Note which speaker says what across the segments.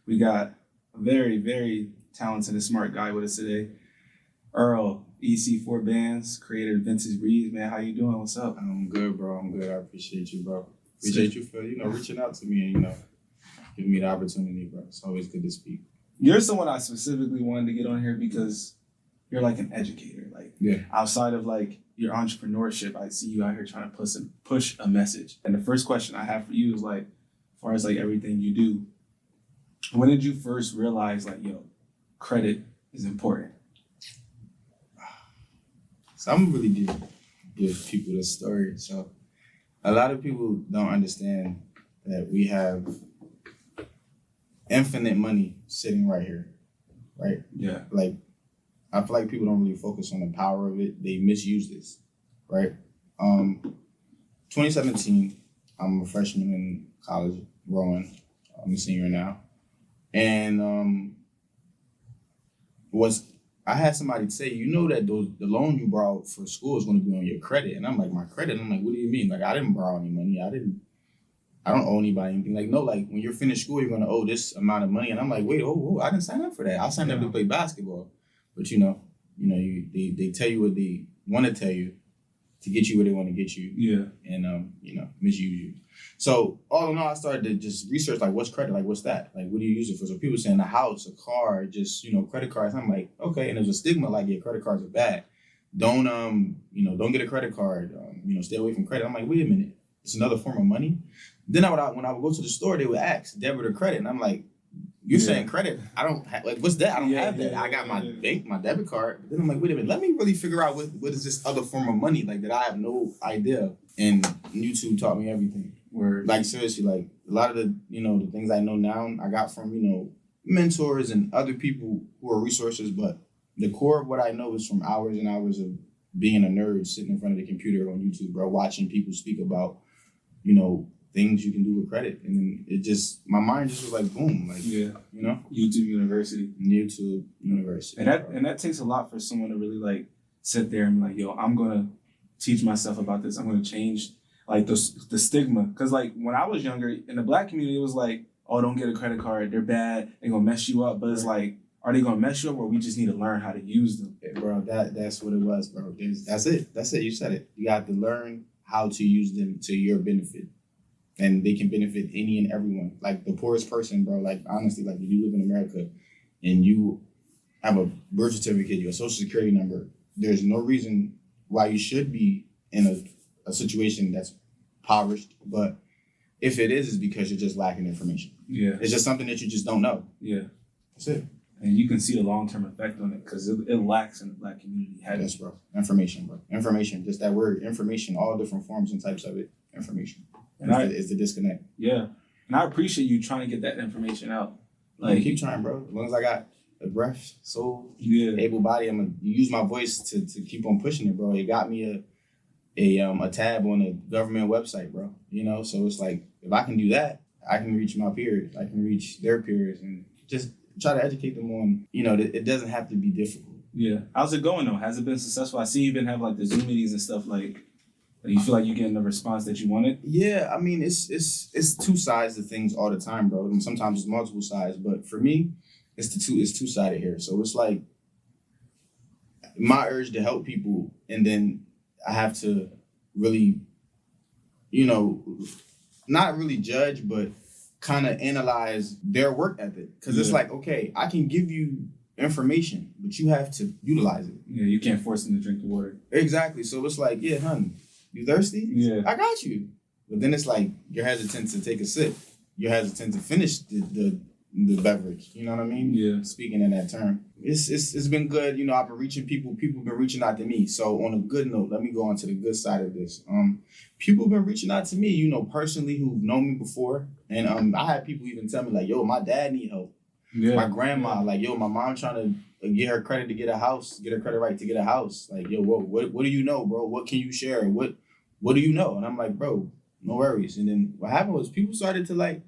Speaker 1: We got a very, very talented and smart guy with us today. Earl, EC4 Bands, creator of Vintage Breeze. Man, how you doing? What's up?
Speaker 2: I'm good, bro. I'm good. I appreciate you, bro. Appreciate you for, reaching out to me and, giving me the opportunity, bro. It's always good to speak.
Speaker 1: You're someone I specifically wanted to get on here because you're like an educator. Like, outside of like your entrepreneurship, I see you out here trying to push a message. And the first question I have for you is like, as far as like everything you do, when did you first realize like, credit is important?
Speaker 2: So I'm really give people the story. So a lot of people don't understand that we have infinite money sitting right here, right?
Speaker 1: Yeah.
Speaker 2: Like, I feel like people don't really focus on the power of it. They misuse this, right? 2017, I'm a freshman in college, growing. I'm a senior now. And I had somebody say, that the loan you borrowed for school is going to be on your credit. And I'm like, my credit? I'm like, what do you mean? Like, I didn't borrow any money. I don't owe anybody anything. Like, no, like when you're finished school, you're going to owe this amount of money. And I'm like, wait, I didn't sign up for that. I signed up to play basketball. But they tell you what they want to tell you to get you where they want to get you.
Speaker 1: Yeah.
Speaker 2: And, misuse you. So all in all, I started to just research, like, what's credit? Like, what's that? Like, what do you use it for? So people saying a house, a car, just, credit cards. I'm like, okay. And there's a stigma like, yeah, credit cards are bad. Don't get a credit card. Stay away from credit. I'm like, wait a minute. It's another form of money. Then when I would go to the store, they would ask debit or credit. And I'm like, you're saying credit? I don't like, what's that? I don't have that. I got my debit card. But then I'm like, wait a minute. Let me really figure out what is this other form of money like that I have no idea. And YouTube taught me everything.
Speaker 1: Where
Speaker 2: like seriously, like a lot of the the things I know now I got from mentors and other people who are resources, but the core of what I know is from hours and hours of being a nerd sitting in front of the computer on YouTube, bro, watching people speak about things you can do with credit, and then my mind just was like boom, like
Speaker 1: YouTube University,
Speaker 2: and
Speaker 1: that takes a lot for someone to really like sit there and be like, I'm gonna teach myself about this. I'm gonna change like the stigma, because like when I was younger in the Black community, it was like, oh, don't get a credit card, they're bad, they're gonna mess you up. But it's like, are they gonna mess you up, or we just need to learn how to use them?
Speaker 2: Yeah, bro, that's what it was, bro. That's it. You said it. You have to learn how to use them to your benefit. And they can benefit any and everyone. Like the poorest person, bro, like honestly, like if you live in America and you have a birth certificate, your social security number, there's no reason why you should be in a situation that's impoverished. But if it is, it's because you're just lacking information.
Speaker 1: Yeah.
Speaker 2: It's just something that you just don't know.
Speaker 1: Yeah.
Speaker 2: That's it.
Speaker 1: And you can see the long-term effect on it because it lacks in the Black community.
Speaker 2: Yes, bro. Information, bro. Information. Just that word, information, all different forms and types of it. Information. And it's the disconnect.
Speaker 1: Yeah. And I appreciate you trying to get that information out.
Speaker 2: Like, keep trying, bro. As long as I got a breath, soul, able body, I'm going to use my voice to keep on pushing it, bro. It got me a tab on a government website, bro. So it's like, if I can do that, I can reach my peers. I can reach their peers and just try to educate them on, it doesn't have to be difficult.
Speaker 1: Yeah. How's it going, though? Has it been successful? I see you've been having, like, the Zoom meetings and stuff, like, you feel like you're getting the response that you wanted?
Speaker 2: Yeah, I mean, it's two sides to things all the time, bro. And sometimes it's multiple sides, but for me, it's two-sided here. So it's like my urge to help people, and then I have to really, not really judge, but kind of analyze their work ethic. Because it's like, okay, I can give you information, but you have to utilize it.
Speaker 1: Yeah, you can't force them to drink the water.
Speaker 2: Exactly. So it's like, yeah, honey, you thirsty?
Speaker 1: Yeah.
Speaker 2: I got you. But then it's like you're hesitant to take a sip. You're hesitant to finish the beverage. You know what I mean?
Speaker 1: Yeah.
Speaker 2: Speaking in that term. It's been good. I've been reaching people. People have been reaching out to me. So on a good note, let me go on to the good side of this. People have been reaching out to me, personally, who've known me before. And I had people even tell me like, yo, my dad need help. Yeah. My grandma, like, yo, my mom trying to get her credit to get a house, get her credit right to get a house. Like, yo, what do you know, bro? What can you share? What do you know? And I'm like, bro, no worries. And then what happened was people started to like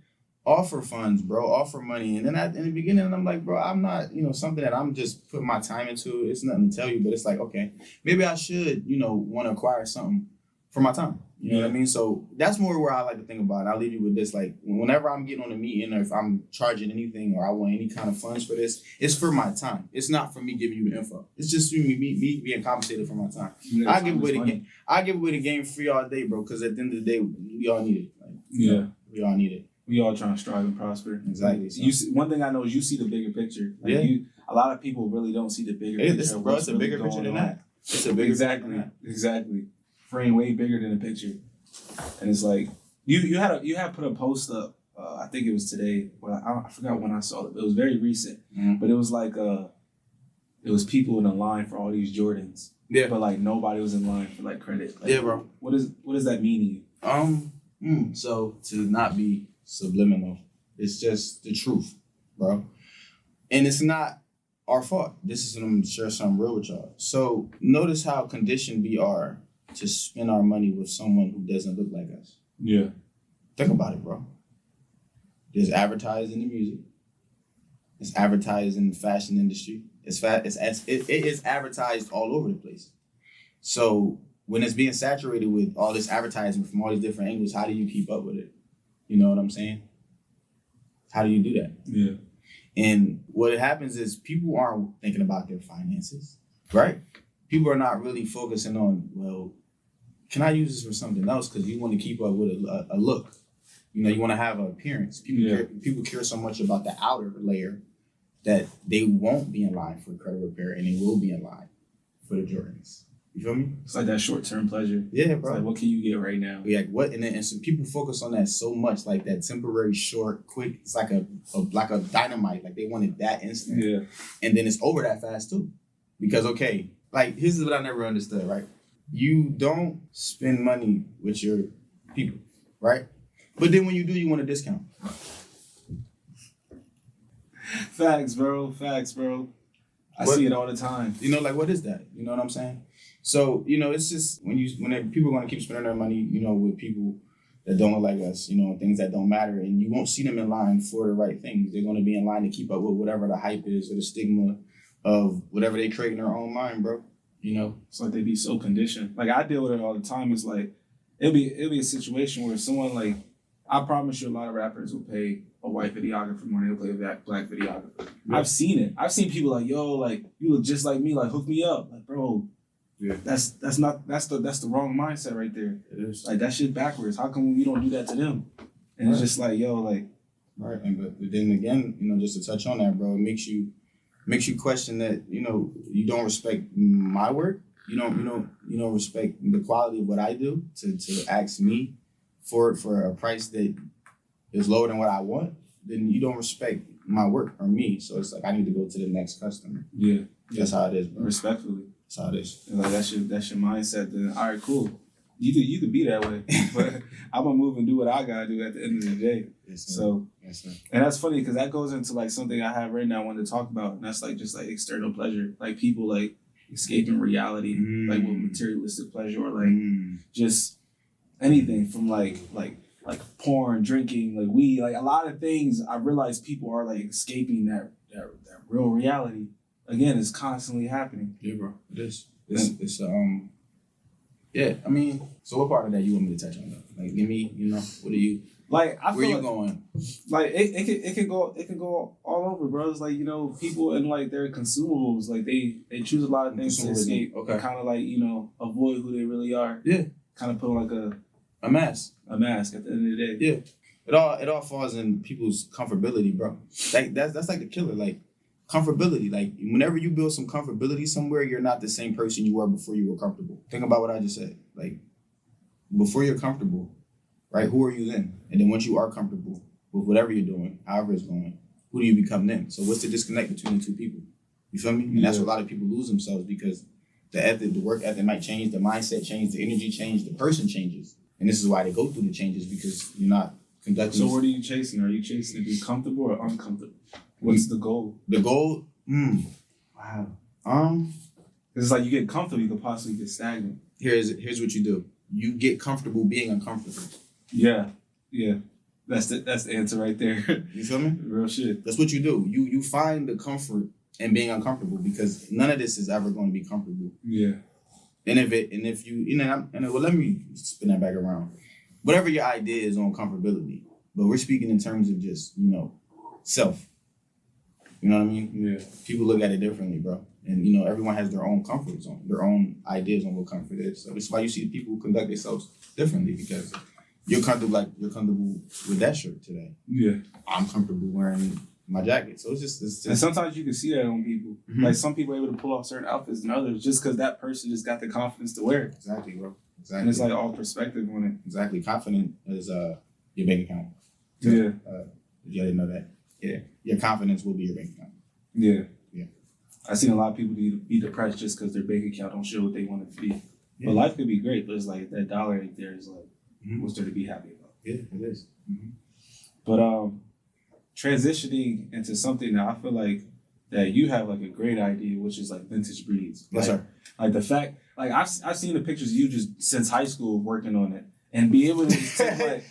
Speaker 2: offer funds, bro, offer money. And then in the beginning, I'm like, bro, I'm not, something that I'm just putting my time into. It's nothing to tell you, but it's like, okay, maybe I should, want to acquire something for my time. You know what I mean? So that's more where I like to think about it. I'll leave you with this. Like, whenever I'm getting on a meeting or if I'm charging anything or I want any kind of funds for this, it's for my time. It's not for me giving you the info. It's just me being compensated for my time. I give away the game. I give away the game free all day, bro, because at the end of the day, we all need it. Like, we all need it.
Speaker 1: We all trying to strive and prosper.
Speaker 2: Exactly.
Speaker 1: So. You see, one thing I know is you see the bigger picture. Like a lot of people really don't see the bigger picture.
Speaker 2: Bro, it's a bigger picture than that. It's a bigger picture than that.
Speaker 1: Exactly. Frame way bigger than the picture. And it's like you had put a post up. I think it was today. Well, I forgot when I saw it. It was very recent, but it was like it was people in a line for all these Jordans. Yeah, but like nobody was in line for like credit. Like,
Speaker 2: bro.
Speaker 1: What does that mean to
Speaker 2: you? So to not be subliminal, it's just the truth, bro, and it's not our fault. This is I'm gonna share something real with y'all. So notice how conditioned we are to spend our money with someone who doesn't look like us.
Speaker 1: Yeah.
Speaker 2: Think about it, bro. There's advertised in the music. It's advertised in the fashion industry. It is advertised all over the place. So when it's being saturated with all this advertising from all these different angles, how do you keep up with it? You know what I'm saying? How do you do that?
Speaker 1: Yeah.
Speaker 2: And what happens is people aren't thinking about their finances, right? People are not really focusing on, well, can I use this for something else? Because you want to keep up with a look. You know, you want to have an appearance. People care so much about the outer layer that they won't be in line for credit repair and they will be in line for the Jordans. You feel me?
Speaker 1: It's like that short-term pleasure.
Speaker 2: Yeah, bro.
Speaker 1: It's like, what can you get right now?
Speaker 2: Yeah, what? And some people focus on that so much, like that temporary, short, quick. It's like a dynamite. Like they want it that instant.
Speaker 1: Yeah.
Speaker 2: And then it's over that fast too. Because, okay, like here's what I never understood, right? You don't spend money with your people, right? But then when you do, you want a discount.
Speaker 1: Facts, bro. I see it all the time.
Speaker 2: You know, like, what is that? You know what I'm saying? So, you know, it's just when people are going to keep spending their money, you know, with people that don't look like us, you know, things that don't matter, and you won't see them in line for the right things. They're going to be in line to keep up with whatever the hype is or the stigma of whatever they create in their own mind, bro. You know,
Speaker 1: it's like they be so conditioned. Like I deal with it all the time. It's like it'll be a situation where someone like, I promise you, a lot of rappers will pay a white videographer more than they'll pay a black videographer. Yeah. I've seen it. I've seen people like, yo, like you look just like me. Like hook me up. Like bro, yeah, that's the wrong mindset right there. It is. Like that shit backwards. How come we don't do that to them? And It's just like, yo, like,
Speaker 2: right. And but then again, you know, just to touch on that, bro, it makes you question that, you know, you don't respect my work. You don't respect the quality of what I do to ask me for a price that is lower than what I want. Then you don't respect my work or me. So it's like I need to go to the next customer.
Speaker 1: Yeah.
Speaker 2: That's how it is, bro.
Speaker 1: Respectfully.
Speaker 2: That's how it is.
Speaker 1: Like that's your mindset. Then all right, cool. You could be that way, but I'm gonna move and do what I gotta do at the end of the day.
Speaker 2: Yes, sir.
Speaker 1: So,
Speaker 2: yes, sir.
Speaker 1: And that's funny because that goes into like something I have right now I wanted to talk about, and that's like just like external pleasure, like people like escaping reality, like with materialistic pleasure or like just anything from like porn, drinking, like weed, like a lot of things. I realize people are like escaping that real reality. Again, it's constantly happening.
Speaker 2: Yeah, bro. It is. It's yeah, I mean, so what part of that you want me to touch on though? Like, give me, you know, what are you
Speaker 1: like? I
Speaker 2: where
Speaker 1: feel
Speaker 2: you going?
Speaker 1: Like it can go all over, bro. It's like, you know, people and like their consumables, like they choose a lot of things to escape. Okay. Kind of like, you know, avoid who they really are. Yeah. Kind of put on like
Speaker 2: a mask.
Speaker 1: A mask at the end of the day.
Speaker 2: Yeah. It all falls in people's comfortability, bro. Like that's like the killer. Like comfortability. Like whenever you build some comfortability somewhere, you're not the same person you were before you were comfortable. Think about what I just said. Like before you're comfortable, right? Who are you then? And then once you are comfortable with whatever you're doing, however it's going, who do you become then? So what's the disconnect between the two people? You feel me? And that's where a lot of people lose themselves because the work ethic might change, the mindset changes, the energy changes, the person changes. And this is why they go through the changes because you're not conducting.
Speaker 1: So what are you chasing? Are you chasing to be comfortable or uncomfortable? What's the goal?
Speaker 2: The goal?
Speaker 1: Wow. It's like you get comfortable, you could possibly get stagnant.
Speaker 2: Here's what you do. You get comfortable being uncomfortable.
Speaker 1: Yeah. That's the answer right there.
Speaker 2: You feel me?
Speaker 1: Real shit.
Speaker 2: That's what you do. You find the comfort in being uncomfortable because none of this is ever going to be comfortable.
Speaker 1: Yeah.
Speaker 2: And if you know, well, let me spin that back around. Whatever your idea is on comfortability, but we're speaking in terms of just, you know, self. You know what I mean?
Speaker 1: Yeah.
Speaker 2: People look at it differently, bro. And, you know, everyone has their own comfort zone, their own ideas on what comfort is. So that's why you see people conduct themselves differently, because you're comfortable with that shirt today.
Speaker 1: Yeah.
Speaker 2: I'm comfortable wearing my jacket. So it's just
Speaker 1: and sometimes you can see that on people.
Speaker 2: Mm-hmm.
Speaker 1: Like some people are able to pull off certain outfits than others just because that person just got the confidence to wear it.
Speaker 2: Exactly, bro. Exactly.
Speaker 1: And it's like all perspective on it.
Speaker 2: Exactly. Confident is your bank account. So,
Speaker 1: yeah.
Speaker 2: You didn't know that. Yeah. Your confidence will be your bank account.
Speaker 1: Yeah.
Speaker 2: Yeah.
Speaker 1: I've seen a lot of people be depressed just because their bank account don't show what they want it to be. Yeah. But life could be great, but it's like that dollar right there is like, what's there to be happy about?
Speaker 2: Yeah, it is. Mm-hmm.
Speaker 1: But transitioning into something that I feel like that you have like a great idea, which is like vintage breeds.
Speaker 2: Yes,
Speaker 1: like,
Speaker 2: sir.
Speaker 1: Like the fact, like I've seen the pictures of you just since high school working on it. And be able to just take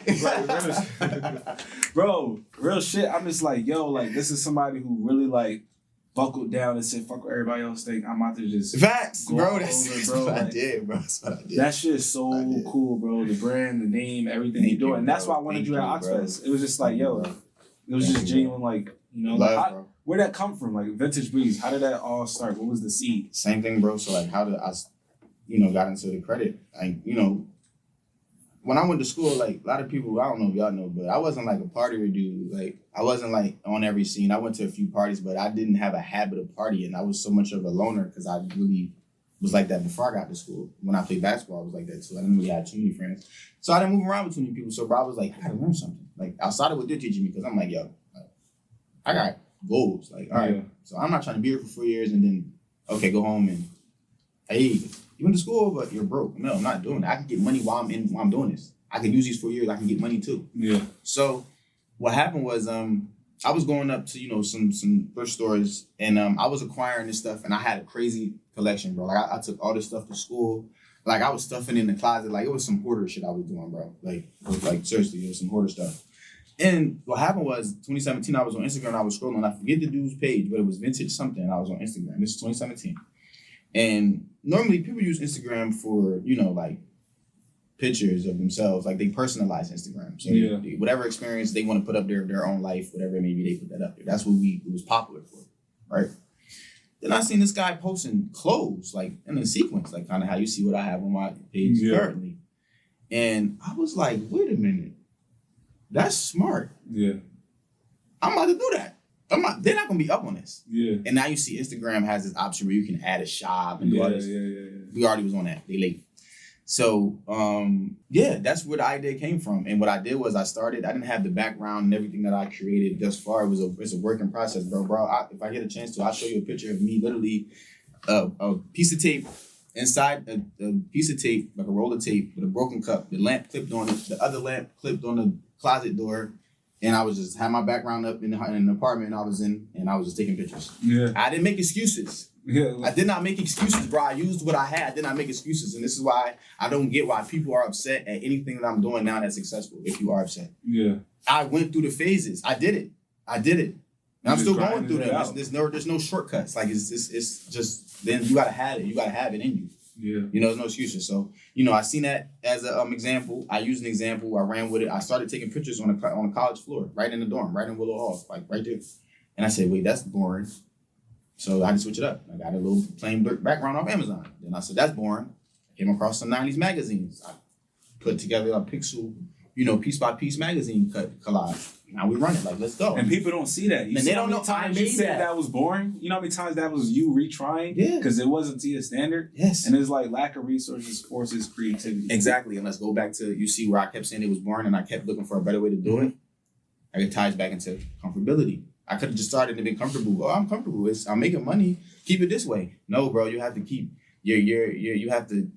Speaker 1: bro, real shit. I'm just like, yo, like this is somebody who really like buckled down and said, fuck what everybody else think. I'm out there just
Speaker 2: facts, bro. That's what
Speaker 1: like,
Speaker 2: I did, bro. That's what I did.
Speaker 1: That shit is so cool, bro. The brand, the name, everything you doing. And that's why I wanted you at Oxfest. It was just like, yo, it was just genuine, like, you know,
Speaker 2: love,
Speaker 1: like, where'd that come from? Like vintage breeds. How did that all start? What was the seed?
Speaker 2: Same thing, bro. So like, how did I, you know, got into the credit? Like, you know, when I went to school, like a lot of people, I don't know if y'all know, but I wasn't like a partier dude. Like I wasn't like on every scene. I went to a few parties, but I didn't have a habit of partying. I was so much of a loner because I really was like that before I got to school. When I played basketball, I was like that too. I didn't really have too many friends. So I didn't move around with too many people. So bro, I was like, I gotta learn something. Like outside of what they're teaching me, because I'm like, yo, I got goals. Like, all right. So I'm not trying to be here for 4 years and then, okay, go home and, hey, you went to school, but you're broke. No, I'm not doing that. I can get money while I'm doing this. I can use these 4 years. I can get money too. Yeah. So what happened was I was going up to, you know, some thrift stores and I was acquiring this stuff and I had a crazy collection, bro. Like I took all this stuff to school. Like I was stuffing in the closet. Like it was some hoarder shit I was doing, bro. Like seriously, it was some hoarder stuff. And what happened was 2017, I was on Instagram and I was scrolling. I forget the dude's page, but it was vintage something. And I was on Instagram. This is 2017. And normally people use Instagram for, you know, like pictures of themselves. Like they personalize Instagram. So whatever experience they want to put up their own life, whatever it may be, they put that up there. That's what it was popular for, right? Then I seen this guy posting clothes, like in a sequence, like kind of how you see what I have on my page currently. And I was like, wait a minute. That's smart. Yeah. I'm about to do that. They're not gonna be up on this. Yeah. And now you see Instagram has this option where you can add a shop and do all this. Yeah. We already was on that. They late. So that's where the idea came from. And what I did was I didn't have the background and everything that I created thus far. It's a working process, bro. If I get a chance to, I'll show you a picture of me literally a piece of tape inside a piece of tape, like a roll of tape with a broken cup, the lamp clipped on it, the other lamp clipped on the closet door, and I was just had my background up in the apartment I was in, and I was just taking pictures. Yeah. I didn't make excuses. Yeah. I did not make excuses, bro. I used what I had. I did not make excuses, and this is why I don't get why people are upset at anything that I'm doing now that's successful. If you are upset, yeah, I went through the phases. I did it. And I'm still going through them. There's no shortcuts. Like it's just then you gotta have it. You gotta have it in you. Yeah. You know, there's no excuses. So, you know, I seen that as an example. I used an example. I ran with it. I started taking pictures on a college floor, right in the dorm, right in Willow Hall, like right there. And I said, wait, that's boring. So I had to switch it up. I got a little plain background off Amazon. Then I said, that's boring. I came across some 90s magazines. I put together a pixel, you know, piece by piece magazine collage. Now we run it, like, let's go.
Speaker 1: And people don't see that. And they don't know times you said that was boring. You know how many times that was you retrying? Yeah. Because it wasn't to your standard? Yes. And it's like lack of resources forces creativity.
Speaker 2: Exactly. And let's go back to, you see where I kept saying it was boring and I kept looking for a better way to do it. It ties back into comfortability. I could have just started to be comfortable. Oh, I'm comfortable. I'm making money. Keep it this way. No, bro, you have to keep you have to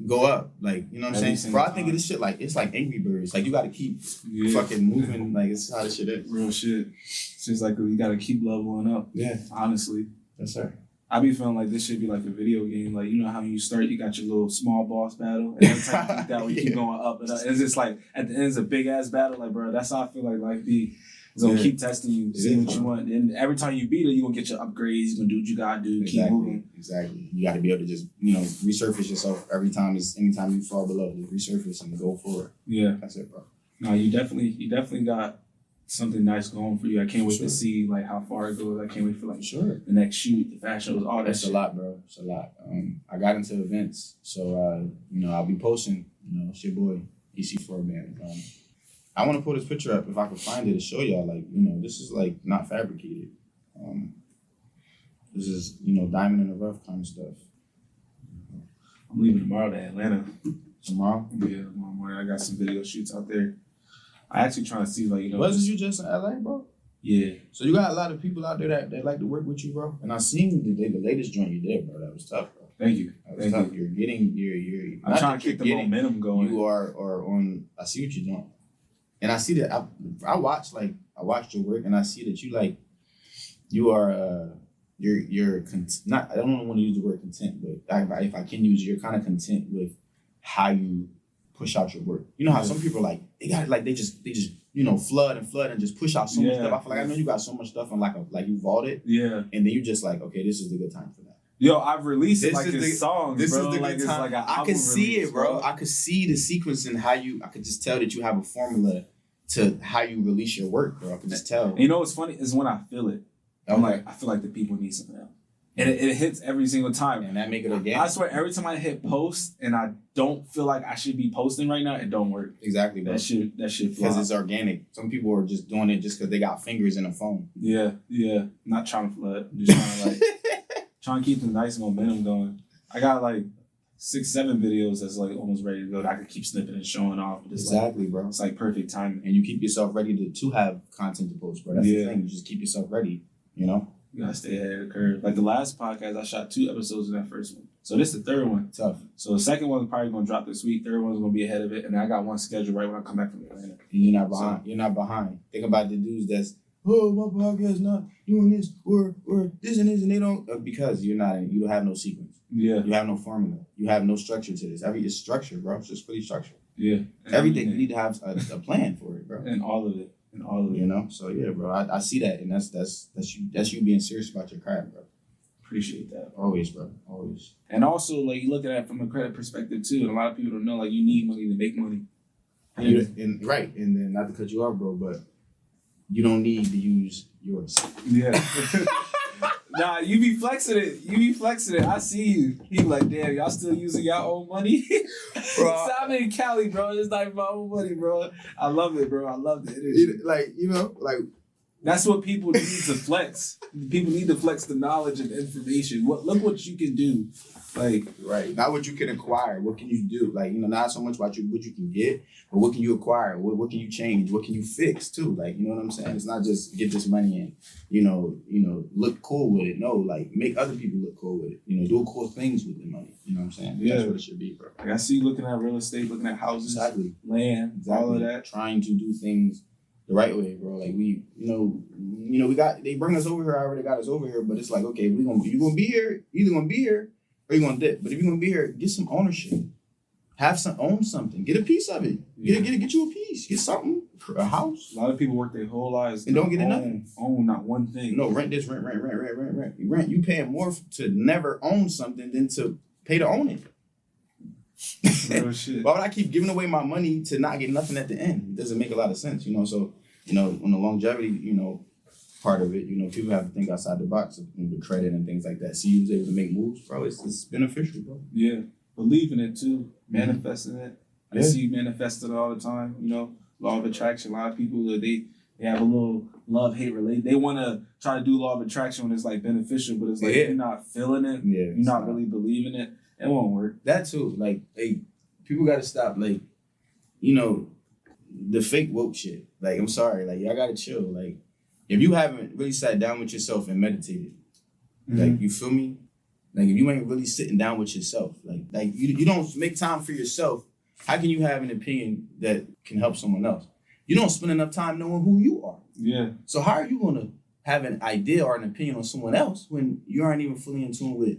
Speaker 2: go up. Like, you know what I'm saying? Bro, I think of this shit like it's like Angry Birds. Like you gotta keep fucking moving. Like it's how this shit is.
Speaker 1: Real shit. It's just like you gotta keep leveling up. Yeah. Honestly.
Speaker 2: Yes, sir.
Speaker 1: I be feeling like this should be like a video game. Like, you know how you start, you got your little small boss battle, and every time you keep going up and up. And it's just like at the end it's a big ass battle. Like, bro, that's how I feel like life be. It's gonna keep testing you, see what you want. And every time you beat it, you're gonna get your upgrades, you're gonna do what you gotta do, keep moving.
Speaker 2: Exactly. You gotta be able to just, resurface yourself anytime you fall below, just resurface and go forward. Yeah. That's it, bro.
Speaker 1: No, you definitely got something nice going for you. I can't wait to see like how far it goes. I can't wait for the next shoot, the fashion shows, all that.
Speaker 2: It's a lot, bro. It's a lot. I got into events, so I'll be posting. It's your boy EC4 man. I want to put this picture up if I can find it to show y'all. Like, this is like not fabricated. This is diamond in the rough kind of stuff.
Speaker 1: I'm leaving tomorrow to Atlanta.
Speaker 2: Tomorrow?
Speaker 1: Yeah, tomorrow morning. I got some video shoots out there. I actually trying to see
Speaker 2: Wasn't you just in LA, bro?
Speaker 1: Yeah.
Speaker 2: So you got a lot of people out there that like to work with you, bro. And I seen the latest joint you did, bro. That was tough, bro.
Speaker 1: Thank you.
Speaker 2: That was tough. You're
Speaker 1: I'm trying to keep the momentum going.
Speaker 2: You are on. I see what you're doing, and I see that. I watched your work, and I see that you are you're not. I don't want to use the word content, but if I can use it, you're kind of content with how you push out your work. You know how some people they got they just flood and just push out so much stuff. I feel like I know you got so much stuff and like you vaulted. Yeah. And then you just okay, this is the good time for that.
Speaker 1: Yo, I've released it his songs,
Speaker 2: this
Speaker 1: bro.
Speaker 2: Is the good time. I could see it, bro. I could see the sequence and I could just tell that you have a formula to how you release your work, bro. I could just tell.
Speaker 1: And what's funny is when I feel it, I feel like the people need something else. And it hits every single time.
Speaker 2: And that make it again.
Speaker 1: I swear, every time I hit post and I don't feel like I should be posting right now, it don't work.
Speaker 2: Exactly, bro.
Speaker 1: That shit
Speaker 2: because it's organic. Some people are just doing it just because they got fingers in a phone.
Speaker 1: Yeah. I'm not trying to flood. I'm just trying to trying to keep the nice momentum going. I got 6-7 videos that's almost ready to go that I could keep snipping and showing off. But it's
Speaker 2: exactly, bro.
Speaker 1: It's perfect timing.
Speaker 2: And you keep yourself ready to have content to post, bro. That's the thing. You just keep yourself ready,
Speaker 1: You gotta stay ahead of the curve. Like the last podcast, I shot 2 episodes in that first one. So this is the third one.
Speaker 2: Tough.
Speaker 1: So the second one's probably gonna drop this week. Third one's gonna be ahead of it. And I got one scheduled right when I come back from Atlanta.
Speaker 2: You're not behind. You're not behind. Think about the dudes that's, my podcast not doing this or this and this, and they don't, because you don't have no sequence. Yeah. You have no formula. You have no structure to this. It's structure, bro. It's just fully structured. Yeah. Everything. You need to have a plan for it, bro.
Speaker 1: And all of it.
Speaker 2: So yeah, bro, I see that, and that's you being serious about your craft, bro.
Speaker 1: Appreciate that.
Speaker 2: Always, bro, always.
Speaker 1: And also, you look at it from a credit perspective too, and a lot of people don't know, you need money to make money.
Speaker 2: And then not to cut you off, bro, but you don't need to use yours. Yeah.
Speaker 1: Nah, you be flexing it. I see you. He be like, damn, y'all still using y'all own money? Bro. I'm in Cali, bro. It's not my own money, bro. I love it, bro. I love the energy. That's what people need to flex. People need to flex the knowledge and information. Look what you can do.
Speaker 2: Right. Not what you can acquire. What can you do? Not so much what you can get, but what can you acquire? What can you change? What can you fix too? You know what I'm saying? It's not just get this money and, look cool with it. No, make other people look cool with it. Do cool things with the money. You know what I'm saying? Yeah. That's what it should be, bro.
Speaker 1: I see you looking at real estate, looking at houses, land, all of that.
Speaker 2: Trying to do things the right way, bro. We bring us over here. I already got us over here, but it's okay, you're gonna be here. Either gonna be here or you're gonna dip. But if you're gonna be here, get some ownership. Own something. Get a piece of it. Get you a piece. Get something. A house.
Speaker 1: A lot of people work their whole lives
Speaker 2: and don't get nothing.
Speaker 1: Own not one thing.
Speaker 2: No, rent this, rent. You paying more to never own something than to pay to own it.
Speaker 1: Real shit.
Speaker 2: Why would I keep giving away my money to not get nothing at the end? It doesn't make a lot of sense, So, on the longevity, part of it, people have to think outside the box with credit and things like that. See who's able to make moves, bro. It's beneficial, bro.
Speaker 1: Yeah. Believe in it too. Manifesting it. I see you manifest it all the time. Law of attraction. A lot of people they have a little love-hate relate. They want to try to do law of attraction when it's beneficial, but it's you're not feeling it. Yeah, you're not really believing it. It won't work.
Speaker 2: That too. People got to stop. The fake woke shit. I'm sorry. Y'all got to chill. If you haven't really sat down with yourself and meditated, you feel me? If you ain't really sitting down with yourself, you don't make time for yourself, how can you have an opinion that can help someone else? You don't spend enough time knowing who you are. Yeah. So how are you going to have an idea or an opinion on someone else when you aren't even fully in tune with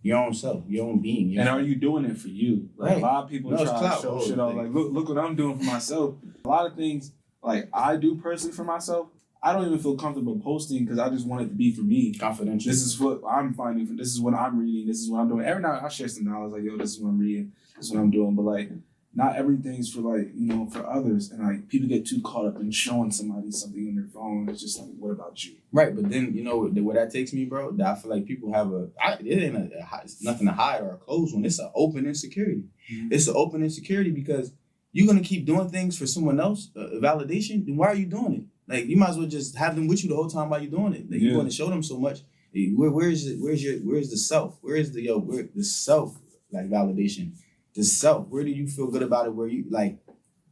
Speaker 2: your own self, your own being?
Speaker 1: And are you doing it for you? A lot of people try to show shit off. Look what I'm doing for myself. A lot of things like I do personally for myself, I don't even feel comfortable posting because I just want it to be for me.
Speaker 2: Confidential.
Speaker 1: This is what I'm finding. This is what I'm reading. This is what I'm doing. Every night I share some knowledge, like, yo, this is what I'm reading. This is what I'm doing. But like, not everything's for like, you know, for others. And like, people get too caught up in showing somebody something on their phone. It's just like, what about you?
Speaker 2: Right, but then, you know, where that takes me, bro, that I feel like people have it ain't it's nothing to hide or a closed one. It's an open insecurity. Mm-hmm. It's an open insecurity because you're going to keep doing things for someone else, validation, then why are you doing it? Like, you might as well just have them with you the whole time while you're doing it. Like, you're going to show them so much. Where's the self? Where's the self, like, validation? The self, where do you feel good about it? Where you, like,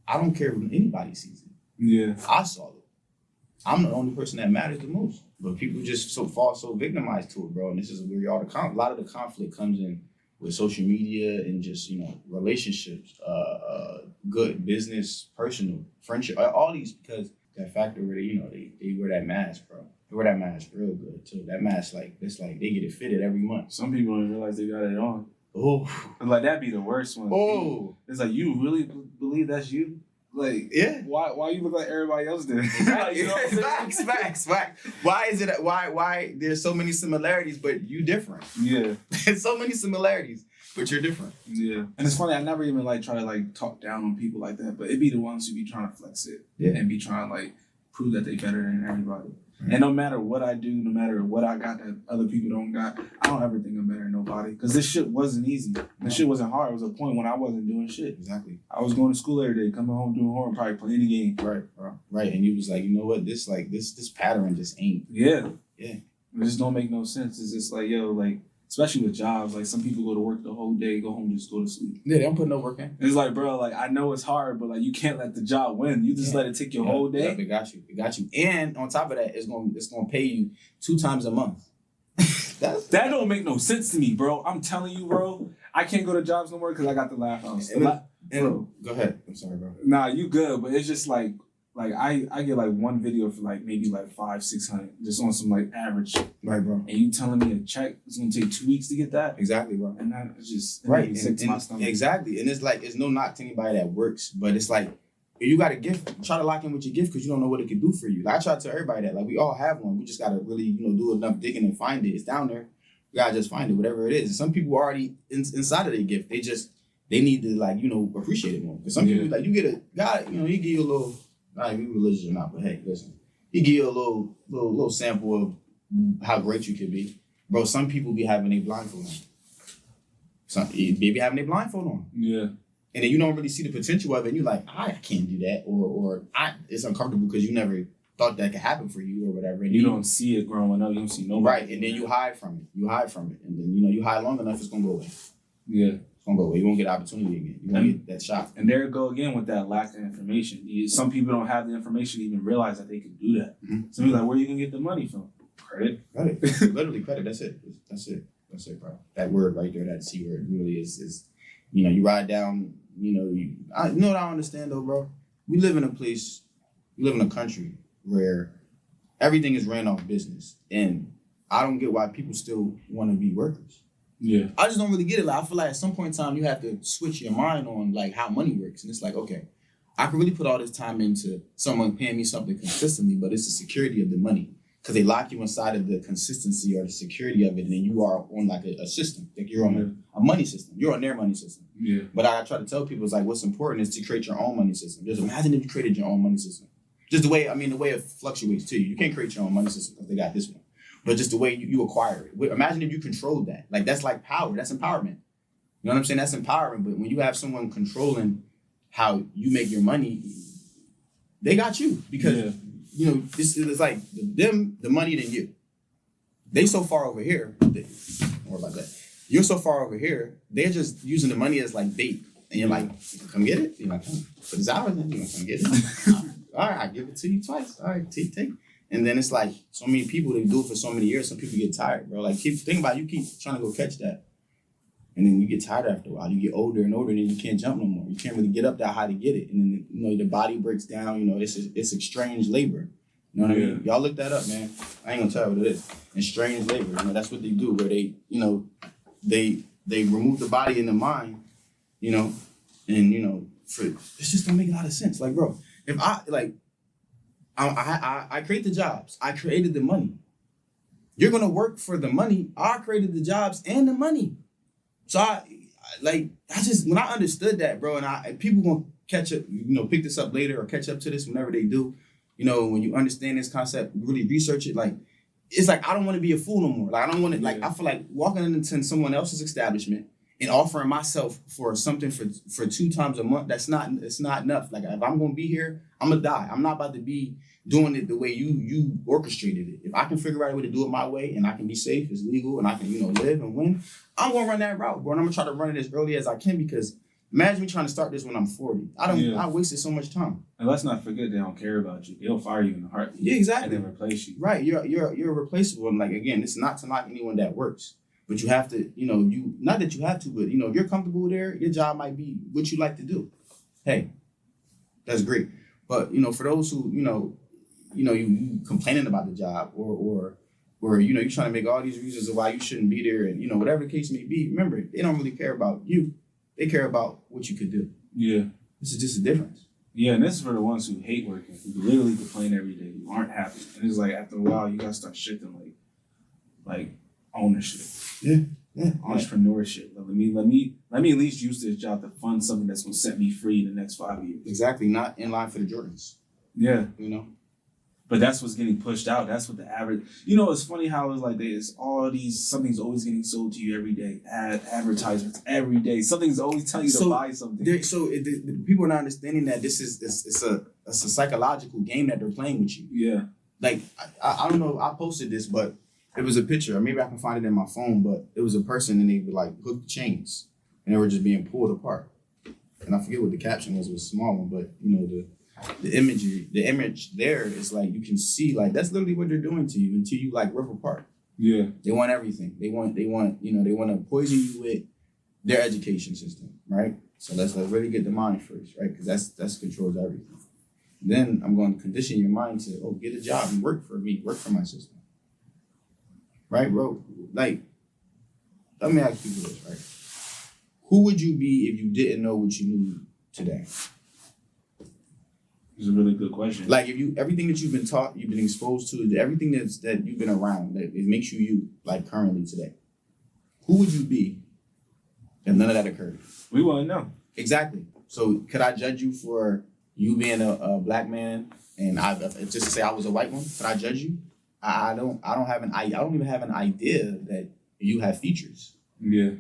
Speaker 2: I don't care if anybody sees it.
Speaker 1: Yeah.
Speaker 2: I saw it. I'm the only person that matters the most. But people just fall so victimized to it, bro. And this is where a lot of the conflict comes in with social media and just, you know, relationships, good business, personal, friendship, all these, because that factor where they wear that mask, bro. They wear that mask real good too. That mask, like, it's like they get it fitted every month.
Speaker 1: Some people don't realize they got it on.
Speaker 2: Oh,
Speaker 1: like that'd be the worst one.
Speaker 2: Oh,
Speaker 1: it's like, you really believe that's you? Like,
Speaker 2: yeah.
Speaker 1: Why you look like everybody else did?
Speaker 2: Like, you know what I'm saying? Facts. Why is it? Why there's so many similarities, but you different?
Speaker 1: Yeah,
Speaker 2: there's so many similarities, but you're different.
Speaker 1: Yeah, and it's funny. I never even like try to like talk down on people like that, but it be the ones who be trying to flex it, and be trying to like prove that they better than everybody. And no matter what I do, no matter what I got that other people don't got, I don't ever think I'm better than nobody. Because this shit wasn't easy. This shit wasn't hard. It was a point when I wasn't doing shit.
Speaker 2: Exactly.
Speaker 1: I was going to school every day, coming home doing homework, probably playing the game.
Speaker 2: Right, bro. Right. And you was like, you know what? This pattern just ain't.
Speaker 1: Yeah.
Speaker 2: Yeah.
Speaker 1: It just don't make no sense. It's just like, yo, like, especially with jobs, like some people go to work the whole day, go home, just go to sleep.
Speaker 2: Yeah, they don't put no work in.
Speaker 1: It's like, bro, like, I know it's hard, but like, you can't let the job win. You just let it take your whole day.
Speaker 2: Yep, it got you. And on top of that, it's gonna pay you 2 times a month.
Speaker 1: that don't make no sense to me, bro. I'm telling you, bro. I can't go to jobs no more because I got the LAFHOUSE.
Speaker 2: Bro, go ahead. I'm sorry, bro.
Speaker 1: Nah, you good, but it's just like I get like one video for like maybe like $500-600 just on some like average.
Speaker 2: Right, bro.
Speaker 1: And you telling me a check is gonna take 2 weeks to get that?
Speaker 2: Exactly, bro.
Speaker 1: And that is just
Speaker 2: right.
Speaker 1: Sick to my stomach.
Speaker 2: Exactly. And it's like, it's no knock to anybody that works, but it's like, if you got a gift, try to lock in with your gift because you don't know what it can do for you. Like, I try to tell everybody that, like, we all have one. We just gotta really, you know, do enough digging and find it. It's down there. You gotta just find it, whatever it is. And some people are already inside of their gift. They need to, like, you know, appreciate it more. Because some people, like, you get a God, you know, he give you a little. Not even religious or not, but hey, listen. He give you a little sample of how great you could be. Bro, some people be having a blindfold on. Some be having a blindfold on.
Speaker 1: Yeah.
Speaker 2: And then you don't really see the potential of it, and you're like, I can't do that. Or it's uncomfortable because you never thought that could happen for you or whatever. And
Speaker 1: you don't see it growing up. You don't see nobody.
Speaker 2: Right, and then you hide from it. And then, you know, you hide long enough, it's going to go away.
Speaker 1: Yeah.
Speaker 2: Gonna go away. You won't get opportunity again. You won't get that shot.
Speaker 1: And there it go again with that lack of information. Some people don't have the information to even realize that they can do that. Mm-hmm. Some people like, where you can get the money from? Credit.
Speaker 2: Literally credit. That's it, bro. That word right there, that C word, really is. You know, you ride down. You know what I understand though, bro. We live in a country where everything is ran off business, and I don't get why people still want to be workers.
Speaker 1: Yeah,
Speaker 2: I just don't really get it. Like, I feel like at some point in time you have to switch your mind on like how money works, and it's like, okay, I can really put all this time into someone paying me something consistently, but it's the security of the money because they lock you inside of the consistency or the security of it, and then you are on like a system, like you're on a money system. You're on their money system.
Speaker 1: Yeah. But
Speaker 2: I try to tell people, it's like, what's important is to create your own money system. Just imagine if you created your own money system. Just the way it fluctuates too. You can't create your own money system because they got this one. But just the way you acquire it. Imagine if you controlled that. Like, that's like power. That's empowerment. You know what I'm saying? That's empowering. But when you have someone controlling how you make your money, they got you. Because, you know, it's like them, the money, than you. They so far over here. Don't worry about that. You're so far over here. They're just using the money as like bait. And you're like, come get it? You're like, for this hour, then you're going to come get it? All right, I'll give it to you twice. All right, take. And then it's like so many people, they do it for so many years, some people get tired, bro. Like, think about it, you keep trying to go catch that. And then you get tired after a while. You get older and older, and then you can't jump no more. You can't really get up that high to get it. And then, you know, the body breaks down. You know, it's exchange labor. You know what I mean? Y'all look that up, man. I ain't gonna tell you what it is. Exchange labor. You know, that's what they do, where they, you know, they remove the body and the mind, you know, and, you know, it just don't make a lot of sense. Like, bro, if I, like, I create the jobs. I created the money. You're gonna work for the money. I created the jobs and the money. So I just when I understood that, bro, and people gonna catch up, pick this up later or catch up to this whenever they do. When you understand this concept, really research it. Like, it's like I don't want to be a fool no more. Like I don't want to. Like I feel like walking into someone else's establishment and offering myself for something for 2 times a month. It's not enough. Like if I'm gonna be here, I'm gonna die. I'm not about to be doing it the way you orchestrated it. If I can figure out a way to do it my way and I can be safe, it's legal, and I can live and win, I'm gonna run that route, bro. And I'm gonna try to run it as early as I can, because imagine me trying to start this when I'm 40. I wasted so much time.
Speaker 1: And let's not forget, they don't care about you. They'll fire you in a heartbeat.
Speaker 2: Yeah, exactly.
Speaker 1: And then replace you.
Speaker 2: Right. You're replaceable. And like, again, it's not to knock anyone that works, but you have to, not that you have to, but if you're comfortable there, your job might be what you like to do. Hey, that's great. But for those who you complaining about the job or you're trying to make all these reasons of why you shouldn't be there, and whatever the case may be, remember, they don't really care about you. They care about what you could do. Yeah. This is just a difference.
Speaker 1: Yeah, and this is for the ones who hate working, who literally complain every day, who aren't happy. And it's like, after a while, you gotta start shifting like ownership.
Speaker 2: Yeah.
Speaker 1: Entrepreneurship. Let me at least use this job to fund something that's gonna set me free in the next 5 years.
Speaker 2: Exactly. Not in line for the Jordans.
Speaker 1: Yeah. But that's what's getting pushed out. That's what the average. It's funny how it's like there's all these, something's always getting sold to you every day. Advertisements every day. Something's always telling you to buy something.
Speaker 2: The people are not understanding that this is it's a psychological game that they're playing with you.
Speaker 1: Yeah.
Speaker 2: Like I don't know. I posted this, but it was a picture. Or maybe I can find it in my phone. But it was a person, and they were like hooked chains, and they were just being pulled apart. And I forget what the caption was. It was a small one, but the image there is like, you can see, like, that's literally what they're doing to you until you like rip apart.
Speaker 1: Yeah.
Speaker 2: They want everything. They want they want to poison you with their education system, right? So let's really get the mind first, right? Because that's controls everything. Then I'm going to condition your mind to, get a job and work for me, work for my system. Right, bro? Like, let me ask you this, right? Who would you be if you didn't know what you knew today?
Speaker 1: It's a really good question.
Speaker 2: Like, if everything that you've been taught, you've been exposed to, everything that you've been around, that it makes you like currently today, who would you be if none of that occurred?
Speaker 1: We want to know.
Speaker 2: Exactly. So could I judge you for you being a black man, and just to say I was a white one? Could I judge you? I don't even have an idea that you have features.
Speaker 1: Yeah.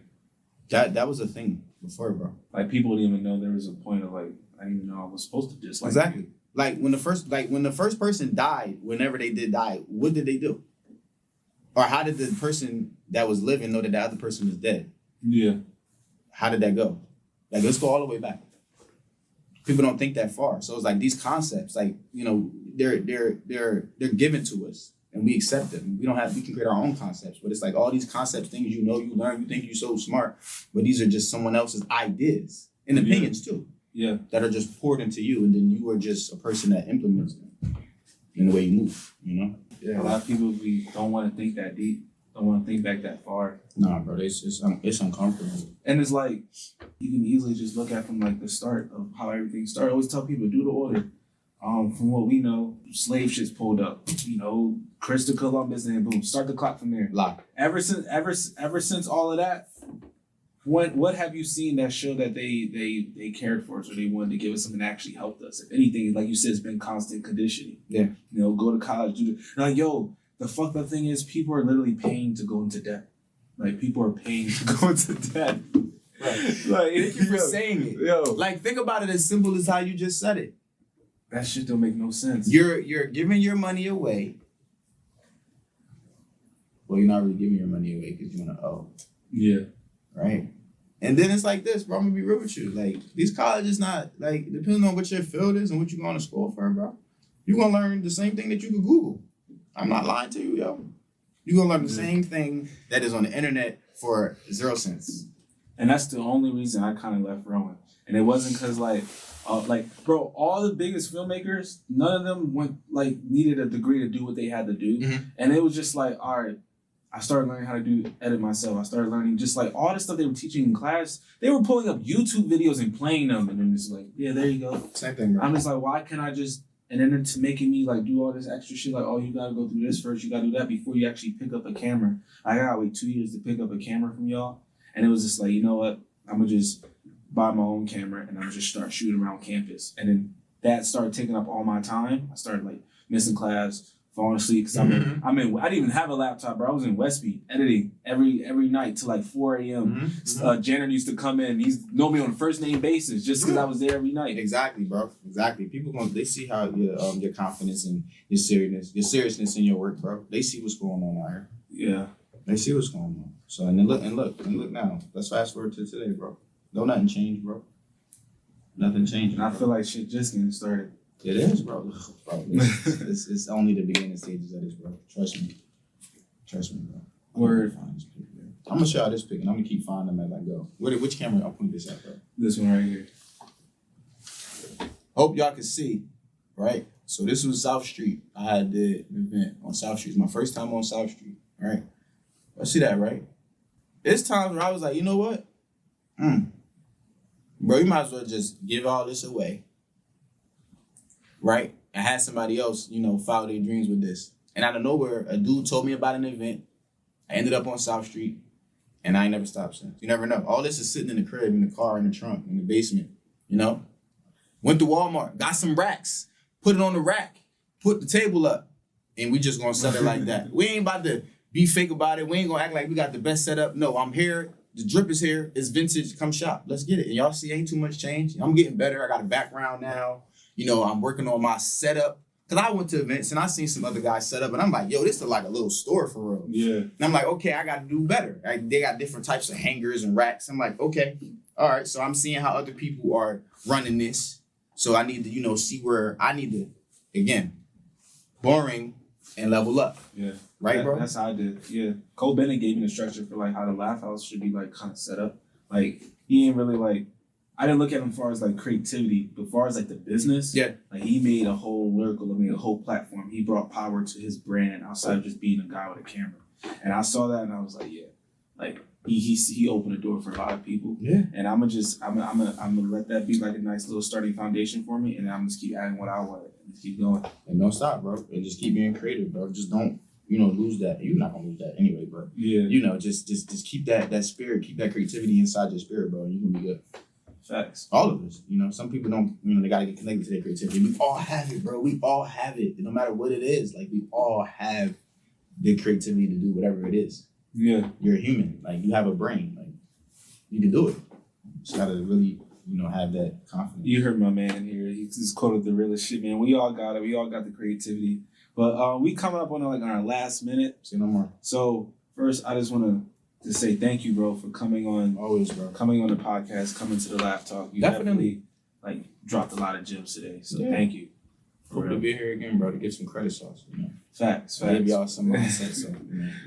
Speaker 2: That was a thing before, bro.
Speaker 1: Like, people didn't even know there was a point of like, I didn't even know I was supposed to dislike
Speaker 2: exactly.
Speaker 1: you.
Speaker 2: Like when the first person died, whenever they did die, what did they do? Or how did the person that was living know that the other person was dead?
Speaker 1: Yeah.
Speaker 2: How did that go? Like, let's go all the way back. People don't think that far. So it's like these concepts, like, they're given to us and we accept them. We can create our own concepts, but it's like all these concepts, things you learn, you think you're so smart, but these are just someone else's ideas and opinions too.
Speaker 1: Yeah.
Speaker 2: That are just poured into you, and then you are just a person that implements them in the way you move,
Speaker 1: Yeah. A lot of people, we don't want to think that deep, don't want to think back that far.
Speaker 2: Nah, bro, it's uncomfortable.
Speaker 1: And it's like, you can easily just look at from like the start of how everything started. I always tell people, do the order. From what we know, slave shit's pulled up. Christopher Columbus, and boom, start the clock from there.
Speaker 2: Lock.
Speaker 1: Ever since all of that, what have you seen that showed that they cared for us, or they wanted to give us something that actually helped us? If anything, like you said, it's been constant conditioning.
Speaker 2: Yeah.
Speaker 1: Go to college, do like, the fucked up thing is people are literally paying to go into debt. Like, people are paying to go into debt.
Speaker 2: Right.
Speaker 1: Like,
Speaker 2: thank you for saying it. Like, think about it as simple as how you just said it.
Speaker 1: That shit don't make no sense.
Speaker 2: You're giving your money away. Well, you're not really giving your money away because you want to owe.
Speaker 1: Yeah.
Speaker 2: Right? And then it's like this, bro. I'm going to be real with you. Like, these colleges not, like, depending on what your field is and what you're going to school for, bro, you're going to learn the same thing that you could Google. I'm not lying to you, yo. You're going to learn the same thing that is on the internet for 0 cents.
Speaker 1: And that's the only reason I kind of left Rowan. And it wasn't because, bro, all the biggest filmmakers, none of them needed a degree to do what they had to do. Mm-hmm. And it was just like, all right, I started learning how to edit myself. I started learning just like all the stuff they were teaching in class. They were pulling up YouTube videos and playing them. And then it's like, yeah, there you go.
Speaker 2: Same thing, bro.
Speaker 1: I'm just like, why can't I just And then it's making me like do all this extra shit. Like, oh, you gotta go through this first. You gotta do that before you actually pick up a camera. I gotta wait 2 years to pick up a camera from y'all. And it was just like, you know what? I'm gonna just buy my own camera and I'm gonna just start shooting around campus. And then that started taking up all my time. I started like missing class, falling asleep. Cause I didn't even have a laptop, bro. I was in Westby editing every night till like 4 a.m. Janitor used to come in. He's know me on a first name basis just because I was there every night.
Speaker 2: Exactly, bro. Exactly. People they see how your confidence and your seriousness in your work, bro. They see what's going on out here.
Speaker 1: Yeah.
Speaker 2: They see what's going on. So and look now. Let's fast forward to today, bro. Don't nothing change, bro. Nothing changed.
Speaker 1: And I feel like shit just getting started.
Speaker 2: It is, bro. It's only the beginning stages of this, bro. Trust me, bro.
Speaker 1: Word.
Speaker 2: I'm gonna show y'all this pic, and I'm gonna keep finding them as I go. Which camera I'll point this at, bro?
Speaker 1: This one right here.
Speaker 2: Hope y'all can see, right? So this was South Street. I had did an event on South Street. It's my first time on South Street, right? I see that, right? There's times where I was like, you know what? Bro, you might as well just give all this away, right? And have somebody else, follow their dreams with this. And out of nowhere, a dude told me about an event. I ended up on South Street, and I ain't never stopped since. You never know. All this is sitting in the crib, in the car, in the trunk, in the basement, Went to Walmart, got some racks, put it on the rack, put the table up, and we just gonna sell it like that. We ain't about to be fake about it. We ain't gonna act like we got the best setup. No, I'm here. The drip is here. It's vintage. Come shop. Let's get it. And y'all see, ain't too much change. I'm getting better. I got a background now. I'm working on my setup. Because I went to events and I seen some other guys set up. And I'm like, yo, this is like a little store for real.
Speaker 1: Yeah.
Speaker 2: And I'm like, okay, I got to do better. They got different types of hangers and racks. I'm like, okay. All right. So I'm seeing how other people are running this. So I need to, see where I need to, again, boring and level up.
Speaker 1: Yeah.
Speaker 2: Right, bro?
Speaker 1: That's how I did. Yeah. Cole Bennett gave me the structure for like how the Laugh House should be like kind of set up. Like he ain't really like, I didn't look at him as far as like creativity, but as far as like the business, like he made a whole lyrical, a whole platform. He brought power to his brand outside of just being a guy with a camera. And I saw that and I was like, yeah, like he opened the door for a lot of people.
Speaker 2: Yeah.
Speaker 1: And I'm gonna let that be like a nice little starting foundation for me, and I'm just keep adding what I want and keep going.
Speaker 2: And don't stop, bro. And just keep being creative, bro. Just don't, lose that. You're not gonna lose that anyway, bro.
Speaker 1: Yeah.
Speaker 2: Just keep that spirit, keep that creativity inside your spirit, bro. You're gonna be good.
Speaker 1: Facts.
Speaker 2: All of us. Some people don't, they gotta get connected to their creativity. We all have it, bro. We all have it. No matter what it is. Like we all have the creativity to do whatever it is.
Speaker 1: Yeah.
Speaker 2: You're a human. Like you have a brain. Like you can do it. Just gotta really, have that confidence.
Speaker 1: You heard my man here. He just quoted the realest shit, man. We all got it. We all got the creativity. But we coming up on on our last minute.
Speaker 2: Say no more.
Speaker 1: So first, I just want to say thank you, bro, for coming on.
Speaker 2: Always, bro.
Speaker 1: Coming on the podcast, coming to the Laugh Talk. You definitely dropped a lot of gems today. So thank you.
Speaker 2: Hope to be here again, bro, to get some credit sauce.
Speaker 1: Facts.
Speaker 2: Give y'all some mindset. So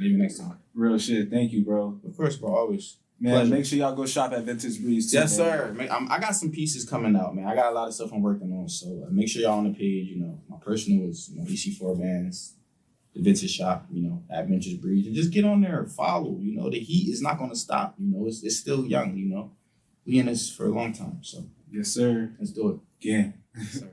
Speaker 2: maybe next time.
Speaker 1: Real shit. Thank you, bro.
Speaker 2: Of course, bro. Always.
Speaker 1: Man,
Speaker 2: pleasure.
Speaker 1: Make sure y'all go shop at Vintage Breeze too.
Speaker 2: Yes,
Speaker 1: man.
Speaker 2: sir. Man, I got some pieces coming out, man. I got a lot of stuff I'm working on. So make sure y'all on the page. My personal is EC4 Bands, the Vintage Shop. At Vintage Breeze, and just get on there and follow. The heat is not going to stop. It's still young. We in this for a long time. So
Speaker 1: yes, sir.
Speaker 2: Let's do it.
Speaker 1: Yeah.
Speaker 2: Yes, sir.